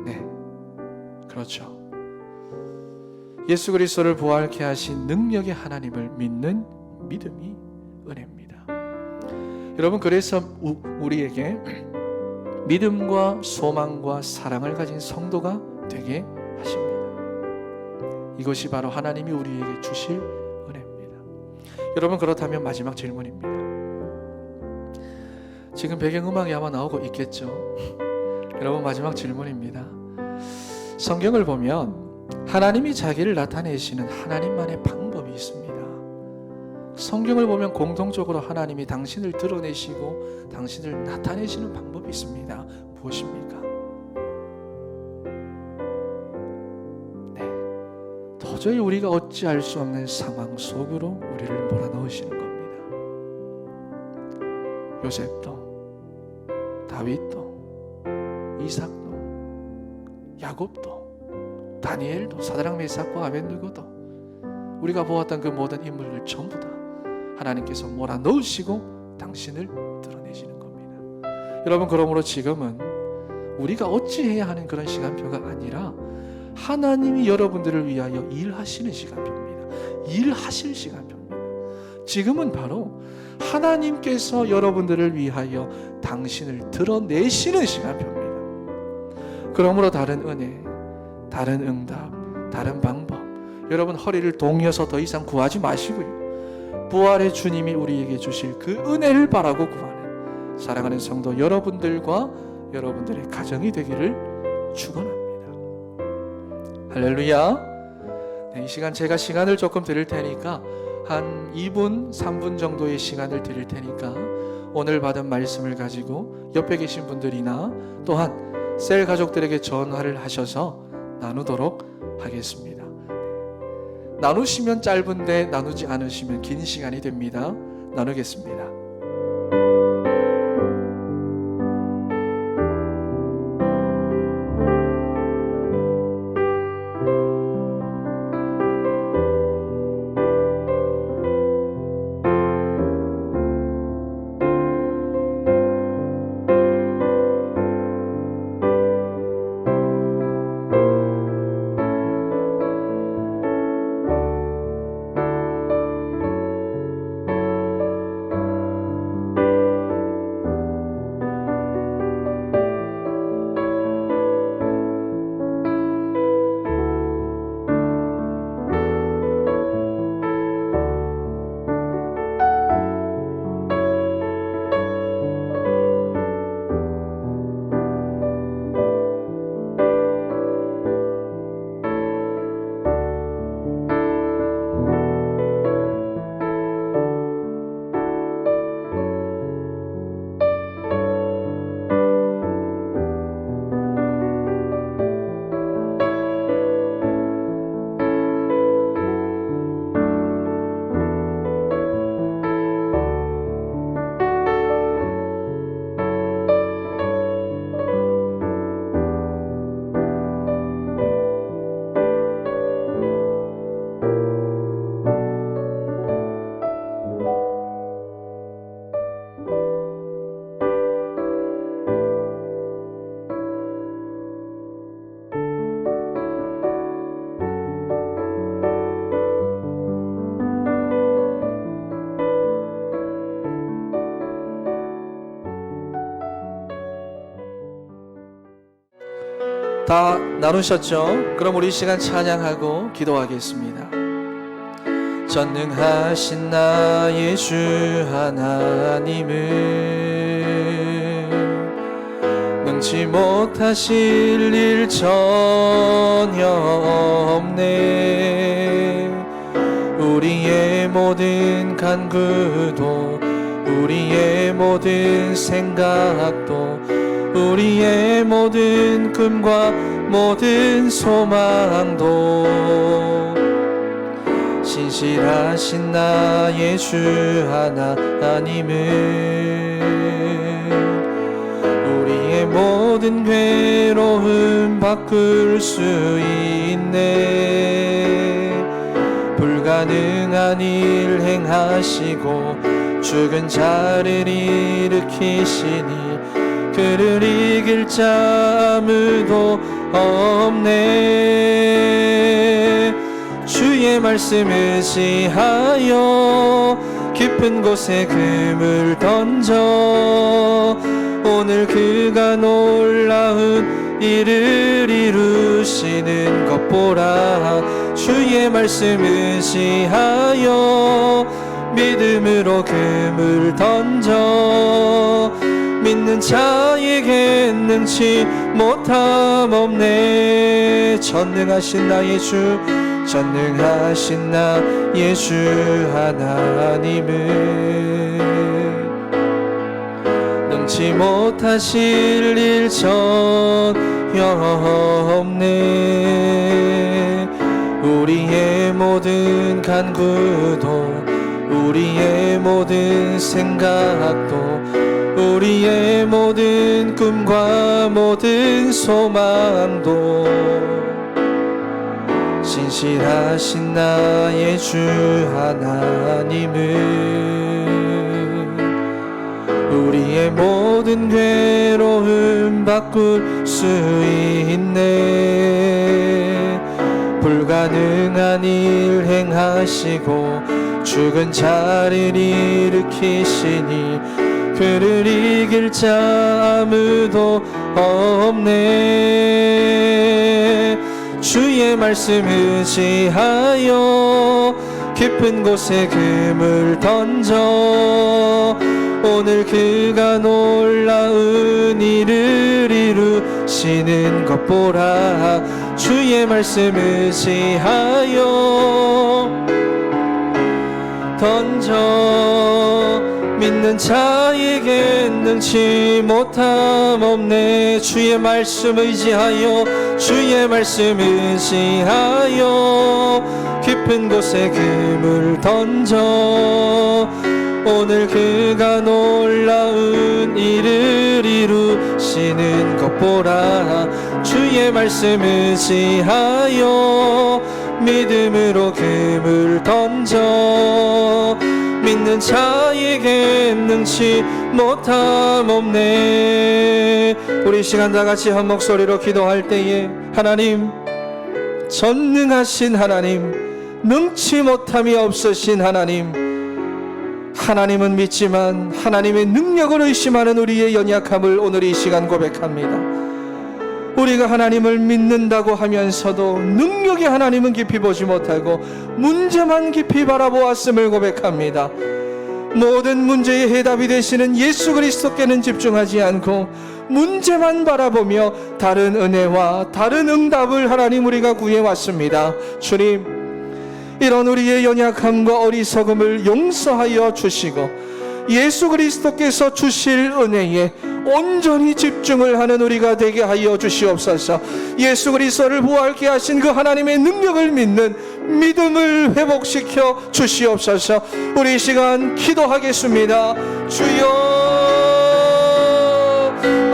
Speaker 1: 네, 그렇죠. 예수 그리스도를 부활케 하신 능력의 하나님을 믿는 믿음이 은혜입니다. 여러분, 그래서 우리에게 믿음과 소망과 사랑을 가진 성도가 되게 하십니다. 이것이 바로 하나님이 우리에게 주실 은혜입니다. 여러분, 그렇다면 마지막 질문입니다. 지금 배경음악이 아마 나오고 있겠죠? 여러분, 마지막 질문입니다. 성경을 보면 하나님이 자기를 나타내시는 하나님만의 방법이 있습니다. 성경을 보면 공통적으로 하나님이 당신을 드러내시고 당신을 나타내시는 방법이 있습니다. 무엇입니까? 네, 도저히 우리가 어찌할 수 없는 상황 속으로 우리를 몰아넣으시는 겁니다. 요셉도, 다윗도, 이삭도, 야곱도, 다니엘도, 사드락 메삭과 아벳느고도, 우리가 보았던 그 모든 인물들 전부 다 하나님께서 몰아넣으시고 당신을 드러내시는 겁니다. 여러분, 그러므로 지금은 우리가 어찌해야 하는 그런 시간표가 아니라 하나님이 여러분들을 위하여 일하시는 시간표입니다. 일하실 시간표입니다. 지금은 바로 하나님께서 여러분들을 위하여 당신을 드러내시는 시간표입니다. 그러므로 다른 은혜, 다른 응답, 다른 방법, 여러분 허리를 동여서 더 이상 구하지 마시고요. 부활의 주님이 우리에게 주실 그 은혜를 바라고 구하는 사랑하는 성도 여러분들과 여러분들의 가정이 되기를 축원합니다. 할렐루야. 네, 이 시간 제가 시간을 조금 드릴 테니까 한 2분, 3분 정도의 시간을 드릴 테니까 오늘 받은 말씀을 가지고 옆에 계신 분들이나 또한 셀 가족들에게 전화를 하셔서 나누도록 하겠습니다. 나누시면 짧은데 나누지 않으시면 긴 시간이 됩니다. 나누겠습니다. 다 나누셨죠? 그럼 우리 시간 찬양하고 기도하겠습니다. 전능하신 나의 주 하나님은 능치 못하실 일 전혀 없네. 우리의 모든 간구도 우리의 모든 생각도 우리의 모든 꿈과 모든 소망도 신실하신 나의 주 하나님은 우리의 모든 괴로움 바꿀 수 있네. 불가능한 일 행하시고 죽은 자를 일으키시니 그를 이길 자 아무도 없네. 주의 말씀 의지하여 깊은 곳에 금을 던져 오늘 그가 놀라운 일을 이루시는 것 보라. 주의 말씀 의지하여 믿음으로 금을 던져 믿는 자에게 능치 못함 없네. 전능하신 나의 주, 전능하신 나의 주 하나님은 능치 못하실 일 전혀 없네. 우리의 모든 간구도 우리의 모든 생각도 우리의 모든 꿈과 모든 소망도 신실하신 나의 주 하나님은 우리의 모든 괴로움 바꿀 수 있네. 불가능한 일 행하시고 죽은 자를 일으키시니 그를 이길 자 아무도 없네. 주의 말씀 의지하여 깊은 곳에 금을 던져 오늘 그가 놀라운 일을 이루시는 것 보라. 주의 말씀 의지하여 던져 믿는 자에게 능치 못함 없네. 주의 말씀 의지하여 주의 말씀 의지하여 깊은 곳에 금을 던져 오늘 그가 놀라운 일을 이루시는 것 보라. 주의 말씀 의지하여 믿음으로 금을 던져 믿는 자에게 능치 못함 없네. 우리 시간 다 같이 한 목소리로 기도할 때에 하나님, 전능하신 하나님, 능치 못함이 없으신 하나님, 하나님은 믿지만 하나님의 능력을 의심하는 우리의 연약함을 오늘 이 시간 고백합니다. 우리가 하나님을 믿는다고 하면서도 능력이 하나님은 깊이 보지 못하고 문제만 깊이 바라보았음을 고백합니다. 모든 문제의 해답이 되시는 예수 그리스도께는 집중하지 않고 문제만 바라보며 다른 은혜와 다른 응답을 하나님 우리가 구해왔습니다. 주님, 이런 우리의 연약함과 어리석음을 용서하여 주시고 예수 그리스도께서 주실 은혜에 온전히 집중을 하는 우리가 되게 하여 주시옵소서. 예수 그리스도를 부활케 하신 그 하나님의 능력을 믿는 믿음을 회복시켜 주시옵소서. 우리 이 시간 기도하겠습니다. 주여,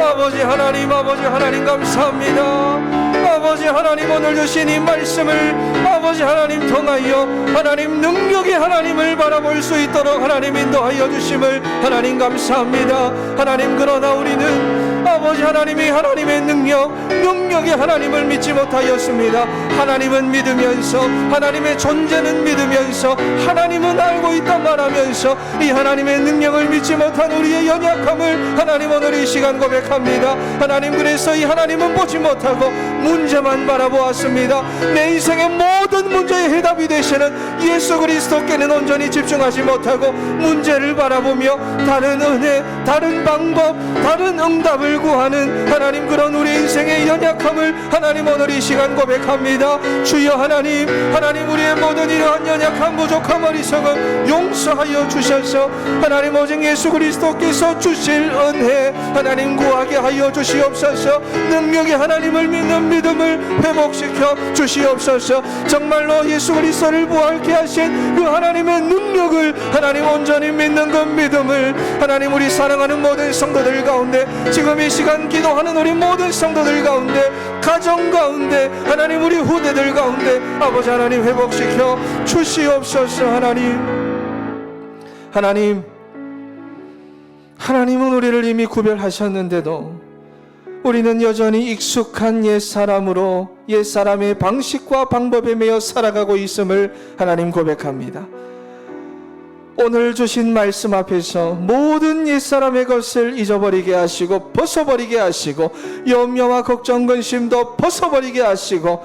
Speaker 1: 아버지 하나님, 아버지 하나님 감사합니다. 아버지 하나님, 오늘 주신 이 말씀을 아버지 하나님 통하여 하나님 능력의 하나님을 바라볼 수 있도록 하나님 인도하여 주심을 하나님 감사합니다. 하나님, 그러나 우리는 아버지 하나님이 하나님의 능력의 하나님을 믿지 못하였습니다. 하나님은 믿으면서 하나님의 존재는 믿으면서 하나님은 알고 있다 말하면서 이 하나님의 능력을 믿지 못한 우리의 연약함을 하나님 오늘 이 시간 고백합니다. 하나님, 그래서 이 하나님은 보지 못하고 문제만 바라보았습니다. 내 인생의 모든 문제의 해답이 되시는 예수 그리스도께는 온전히 집중하지 못하고 문제를 바라보며 다른 은혜, 다른 방법, 다른 응답을 구하는 하나님, 그런 우리 인생의 연약함을 하나님 오늘 이 시간 고백합니다. 주여 하나님, 하나님 우리의 모든 이러한 연약함, 부족함, 어리석음 용서하여 주셔서 하나님 오직 예수 그리스도께서 주실 은혜 하나님 구하게 하여 주시옵소서. 능력의 하나님을 믿는 믿음을 회복시켜 주시옵소서. 정말로 예수 그리스도를 부활케 하신 그 하나님의 능력을 하나님 온전히 믿는 그 믿음을 하나님 우리 사랑하는 모든 성도들 가운데, 지금 이 시간 기도하는 우리 모든 성도들 가운데, 가정 가운데, 하나님 우리 후대들 가운데 아버지 하나님 회복시켜 주시옵소서. 하나님은 우리를 이미 구별하셨는데도 우리는 여전히 익숙한 옛사람으로 옛사람의 방식과 방법에 매여 살아가고 있음을 하나님 고백합니다. 오늘 주신 말씀 앞에서 모든 옛사람의 것을 잊어버리게 하시고 벗어버리게 하시고 염려와 걱정 근심도 벗어버리게 하시고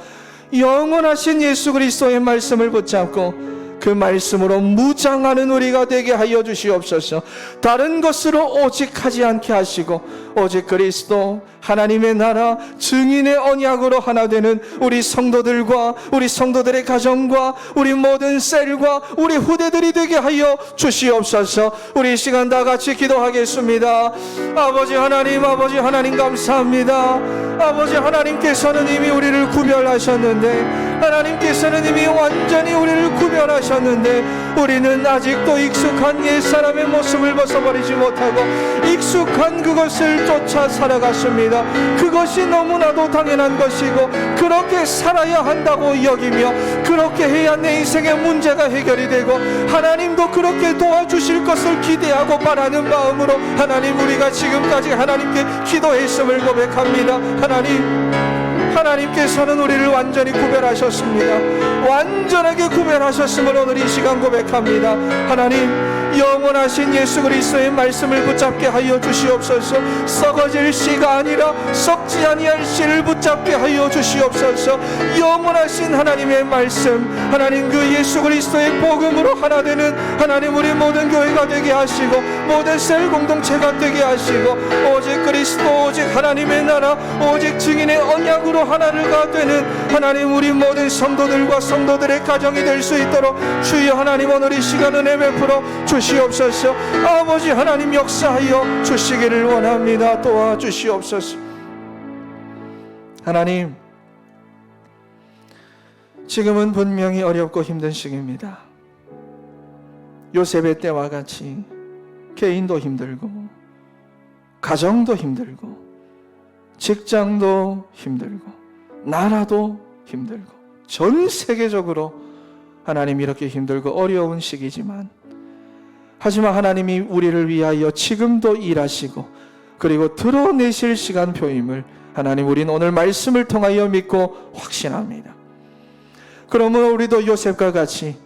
Speaker 1: 영원하신 예수 그리스도의 말씀을 붙잡고 그 말씀으로 무장하는 우리가 되게 하여 주시옵소서. 다른 것으로 오직 하지 않게 하시고 오직 그리스도 하나님의 나라 증인의 언약으로 하나 되는 우리 성도들과 우리 성도들의 가정과 우리 모든 셀과 우리 후대들이 되게 하여 주시옵소서. 우리 이 시간 다 같이 기도하겠습니다. 아버지 하나님 감사합니다. 아버지 하나님께서는 이미 우리를 구별하셨는데 하나님께서는 이미 완전히 우리를 구별하셨는데 우리는 아직도 익숙한 옛사람의 모습을 벗어버리지 못하고 익숙한 그것을 쫓아 살아갔습니다. 그것이 너무나도 당연한 것이고 그렇게 살아야 한다고 여기며 그렇게 해야 내 인생의 문제가 해결이 되고 하나님도 그렇게 도와주실 것을 기대하고 바라는 마음으로 하나님 우리가 지금까지 하나님께 기도했음을 고백합니다. 하나님께서는 우리를 완전히 구별하셨습니다. 완전하게 구별하셨음을 오늘 이 시간 고백합니다. 하나님 영원하신 예수 그리스도의 말씀을 붙잡게 하여 주시옵소서. 썩어질 씨가 아니라 썩지 아니할 씨를 붙잡게 하여 주시옵소서. 영원하신 하나님의 말씀 하나님 그 예수 그리스도의 복음으로 하나 되는 하나님 우리 모든 교회가 되게 하시고 모든 셀 공동체가 되게 하시고 오직 그리스도 오직 하나님의 나라 오직 증인의 언약으로 하나가 되는 하나님 우리 모든 성도들과 성도들의 가정이 될 수 있도록 주여 하나님 오늘 이 시간 은혜 베풀어 주시옵소서. 아버지 하나님 역사하여 주시기를 원합니다. 도와주시옵소서. 하나님 지금은 분명히 어렵고 힘든 시기입니다. 요셉의 때와 같이 개인도 힘들고 가정도 힘들고 직장도 힘들고 나라도 힘들고 전 세계적으로 하나님 이렇게 힘들고 어려운 시기지만 하지만 하나님이 우리를 위하여 지금도 일하시고 그리고 드러내실 시간표임을 하나님 우리는 오늘 말씀을 통하여 믿고 확신합니다. 그러므로 우리도 요셉과 같이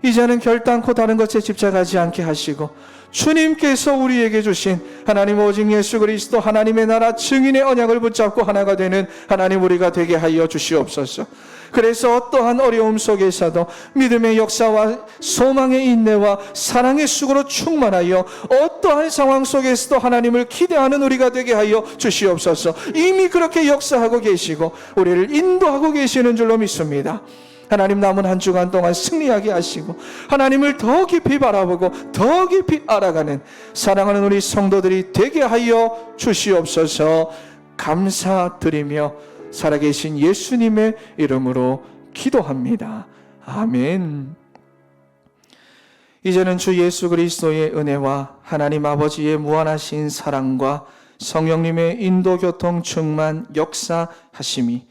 Speaker 1: 이제는 결단코 다른 것에 집착하지 않게 하시고 주님께서 우리에게 주신 하나님 오직 예수 그리스도 하나님의 나라 증인의 언약을 붙잡고 하나가 되는 하나님 우리가 되게 하여 주시옵소서. 그래서 어떠한 어려움 속에서도 믿음의 역사와 소망의 인내와 사랑의 수고로 충만하여 어떠한 상황 속에서도 하나님을 기대하는 우리가 되게 하여 주시옵소서. 이미 그렇게 역사하고 계시고 우리를 인도하고 계시는 줄로 믿습니다. 하나님 남은 한 주간 동안 승리하게 하시고 하나님을 더 깊이 바라보고 더 깊이 알아가는 사랑하는 우리 성도들이 되게 하여 주시옵소서. 감사드리며 살아계신 예수님의 이름으로 기도합니다. 아멘. 이제는 주 예수 그리스도의 은혜와 하나님 아버지의 무한하신 사랑과 성령님의 인도교통 충만 역사하심이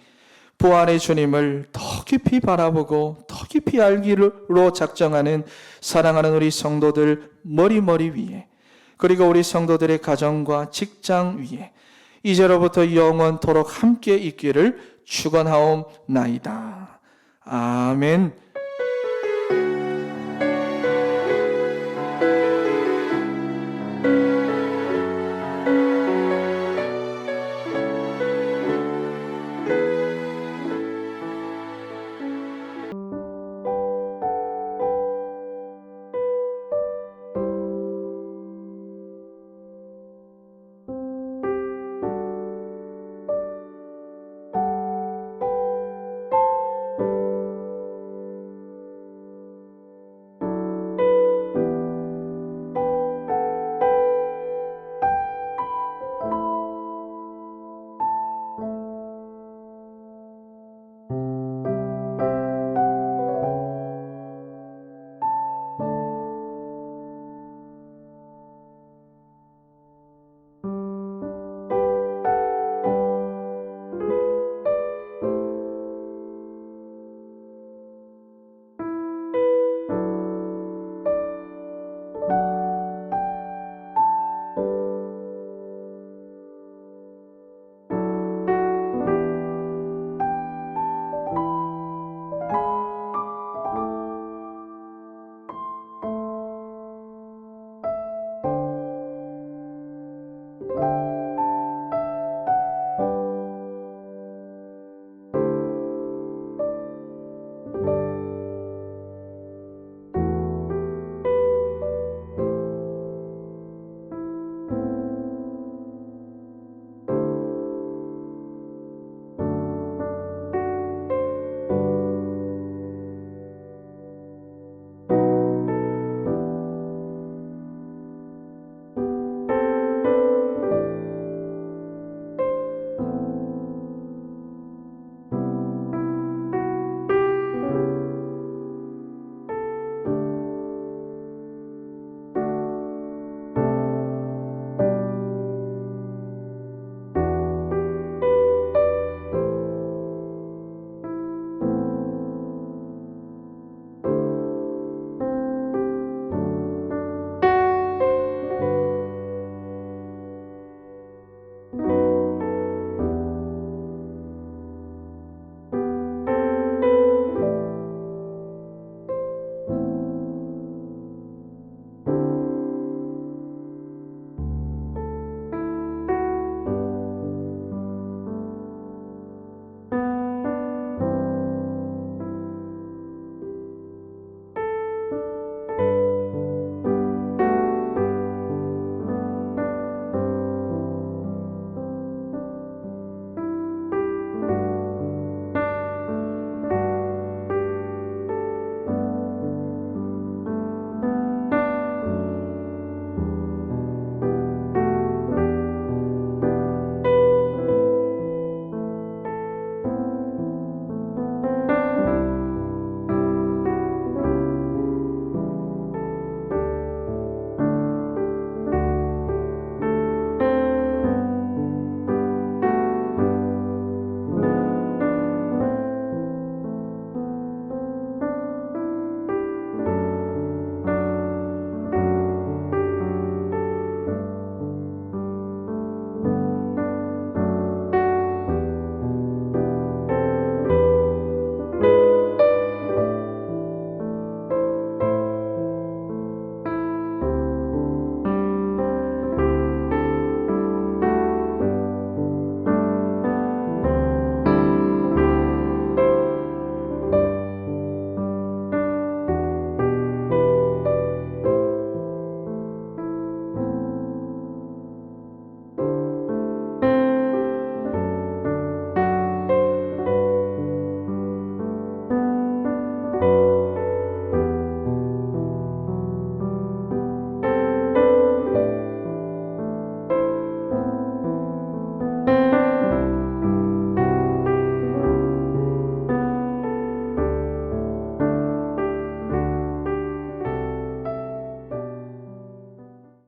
Speaker 1: 부활의 주님을 더 깊이 바라보고 더 깊이 알기로 작정하는 사랑하는 우리 성도들 머리 위에 그리고 우리 성도들의 가정과 직장 위에 이제로부터 영원토록 함께 있기를 축원하옵나이다. 아멘.